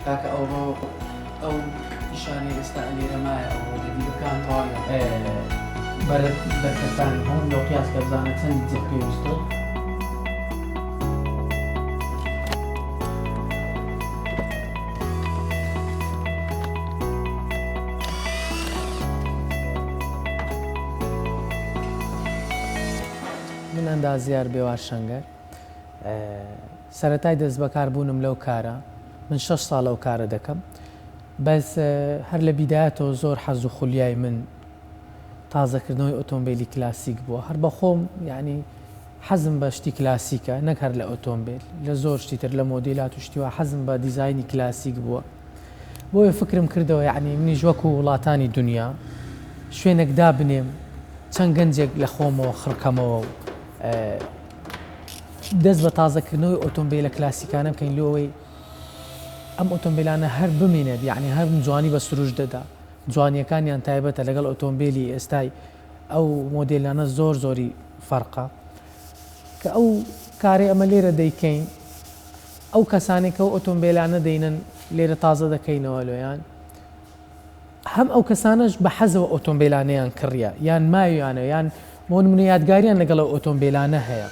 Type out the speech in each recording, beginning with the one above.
کاکە ئەو نیشانەی ئێستا ئەلێرەمایە ئەو دەبیەکان تەواوی بەرکەتانی هەموو لەو قیاس کە بزانە چەندی جێ پێویستە. من ئەندازیار بێوار شەنگەر سەرەتای دەست بەکاربوونم لەو کارە. من 6 ساڵ ئەو کارە دەکەم، بەس هەر لە بیدایەتەوە زۆر حەز و خولیای من تازەکردنەوەی ئۆتۆمبیلی کلاسیک بووە. هەر بە خۆم یعنی حەزم بە شتی کلاسیکە، نەک هەر لە ئۆتۆمبیل، لە زۆر شتی تر لە مۆدیلات و شتیوە حەزم بە دیزایانی کلاسیک بووە. بۆیە فکرم کردەوە یعنی منیش وەکو وڵاتانی دنیا شوێنێک دابنێم، چەند گەنجێک لە خۆمەوە خڕکەمەوە و دەست بە تازەکردنەوەی ئۆتۆمبیلە کلاسیکانە بکەین لەوەی ئەم ئۆتۆمبیلانە هەر بمێنێت، یعنی هەر جوانی بە سروش دەدا، جوانیەکانیان تایبەتە لەگەڵ ئۆتۆمبیلی ئێستای ئەو مۆدیلانە زۆر زۆری فەرقە کە ئەو کارێ ئەمە لێرە دەیکەین. ئەو کەسانێک ئەو ئۆتۆمبیلانە دەینن لێرە تازە دەکەینەوە لۆیان، هەم ئەو کەسانەش بە حەزەوە ئۆتۆمبیلانەیان کڕیە یان ماویانە یان بۆ نمونە یادگاریان لەگەڵ ئۆتۆمبیلانە هەیە.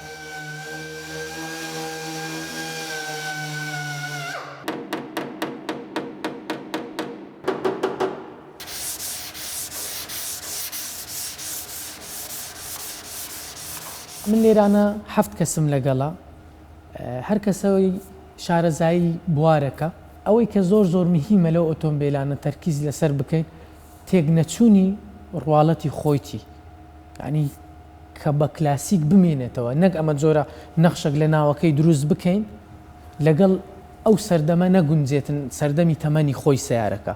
من لێرانە 7 کەسم لەگەڵا، هەر کەسەوەی شارەزایی بوارەکە. ئەوەی کە زۆر زۆر مهمە لەو ئۆتۆمبیلانە تەرکیز لەسەر بکەین تێک نەچوونی ڕواڵەتی خۆیتی، ینی کە بە کلاسیک بمێنێتەوە، نەک ئەمە جۆرە نەخشەک لە ناوەکەی دروست بکەین لەگەڵ ئەو سەردەمە نەگونجێتن سەردەمی تەمەنی خۆی سیارەکە.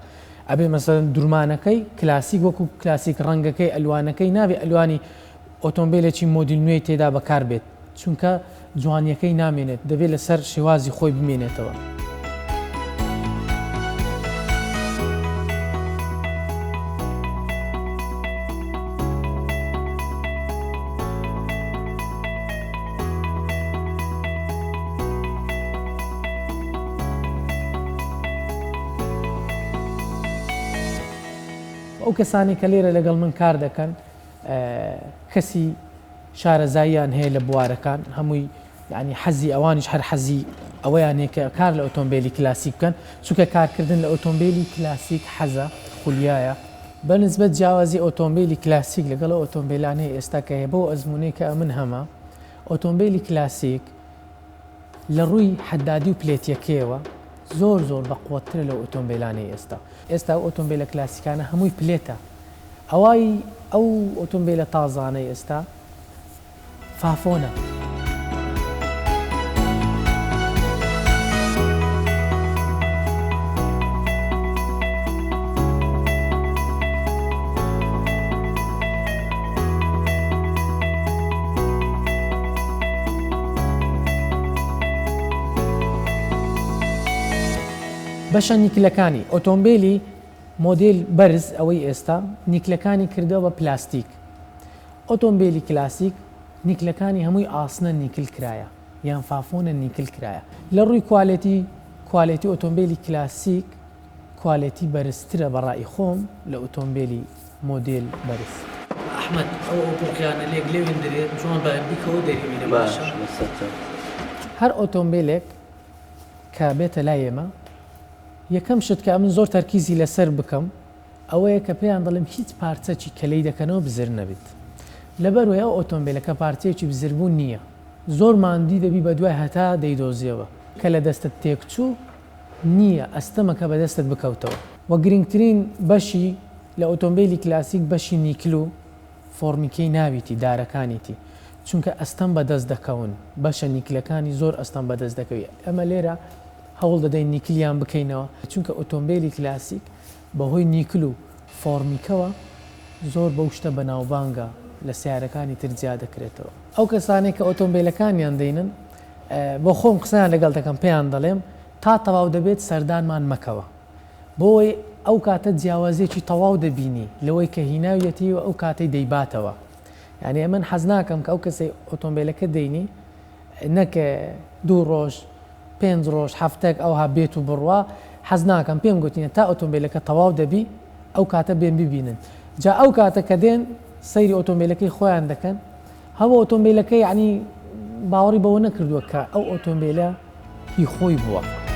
ئەبێ مەسەڵەن دوورمانەکەی کلاسیک وەکو کلاسیک ڕەنگەکەی ئەلوانەکەی نابێ ئەلوانی ئۆتۆمبیلێکی مۆدیل نوێی تێدا بەکار بێت، چونکە جوانیەکەی نامێنێت، دەبێت لەسەر شێوازی خۆی بمێنێتەوە. ئەو کەسانی کە لێرە لەگەڵ من کار دەکەن کەسی شارەزاییان هەیە لە بوارەکان، هەمووی یعنی حەزی ئەوانیش هەر حەزی ئەوەیان هەیە کە کار لە ئۆتۆمبیلی کلاسیک بکەن، چونکە کارکردن لە ئۆتۆمبیلی کلاسیک حەزە خولیایە. بەنسبەت جیاوازی ئۆتۆمبیلی کلاسیک لەگەڵ ئۆتۆمبیلانەی ئێستا کە هەیە بۆ ئەزمونەی کە ئەمن هەمە، ئۆتۆمبیلی کلاسیک لە ڕووی حەدادی و پلێتیەکەیەوە زۆر زۆر بەقووەترە لە ئۆتۆمبیلانەی ئێستا. ئێستا ئۆتۆمبیلە کلاسیکانە هەمووی پلێتە، ئەوای ئەو ئۆتۆمبیلە تازانەی ئێستا فافۆنە. بەشە نیکلەکانی ئۆتۆمبیلی مۆدیل بەرز ئەوەی ئێستا نیکلەکانی کردەوە بە پلاستیک. ئۆتۆمبیلی کلاسیک نیکلەکانی هەمووی ئاسنە نیکل کرایە یان فافۆنە نیکل کرایە. لە ڕووی کوالیتی ئۆتۆمبیلی کلاسیک کوالیتی بەرزترە بەڕای خۆم لە ئۆتۆمبیلی مۆدیل بەرز. ئەحمەد ئەو بۆقییانە لێک لێوێن دەرێت جوان بە بیکەوە دەریمینە باشە. هەر ئۆتۆمبیلێک کە بێتە لای ئێمە یەکەم شت کە من زۆر تەرکیزی لەسەر بکەم ئەوەیە کە پێیان دەڵێم هیچ پارچەکی کەلەی دەکەنەوە بزر نەبێت. لەبەرەوەی ئەو ئۆتۆمبیلەکە پارچەیەکی بزربوون نییە، زۆر ماندی دەبی بە دوای هەتا دەیدۆزیەوە کە لە دەستت تێکچوو نییە ئەستەمەکە بە دەستت بکەوتەوە. وە گرنگترین بەشی لە ئۆتۆمبیلی کلاسیک بەشی نیکل و فۆرمیکەی ناویتی دارەکانیتی، چونکە ئەستەم بەدەست دەکەون، بەشە نیکلەکانی زۆر ئەستەم بەدەست دەکەوێت. ئەمە لێرە هەوڵ دەدەین نیکلیان بکەینەوە، چونکە ئۆتۆمبیلی کلاسیک بەهۆی نیکل و فۆرمیکەوە زۆر بەو شتە بەناوبانگە لە سیارەکانی تر زیاد دەکرێتەوە. ئەو کەسانێک کە ئۆتۆمبیلەکانیان دەینن بۆ خۆم قسەیان لەگەڵ دەکەم، پێیان دەڵێم تا تەواو دەبێت سەردانمان مەکەوە، بۆی ئەو کاتە جیاوازێکی تەواو دەبینی لەوەی کە هیناویەتی و ئەو کاتەی دەیباتەوە. یعنی من حەز ناکەم کە ئەو کەسەی ئۆتۆمبیلەکە دەینی نەکە 2 ڕۆژ 5 ڕۆژ هەفتێک ئەوها بێت و بڕوا حەز ناکەم پێم گوتینە تا ئۆتۆمبیلەکە تەواو دەبی ئەو کاتە بێن ببینن جا ئەو کاتە کە دێن سەیری ئۆتۆمبیلەکەی خۆیان دەکەن هەوە ئۆتۆمبیلەکە یعنی باوەڕی بەوە نەکردووە کە ئەو ئۆتۆمبیلە هی خۆی بووە.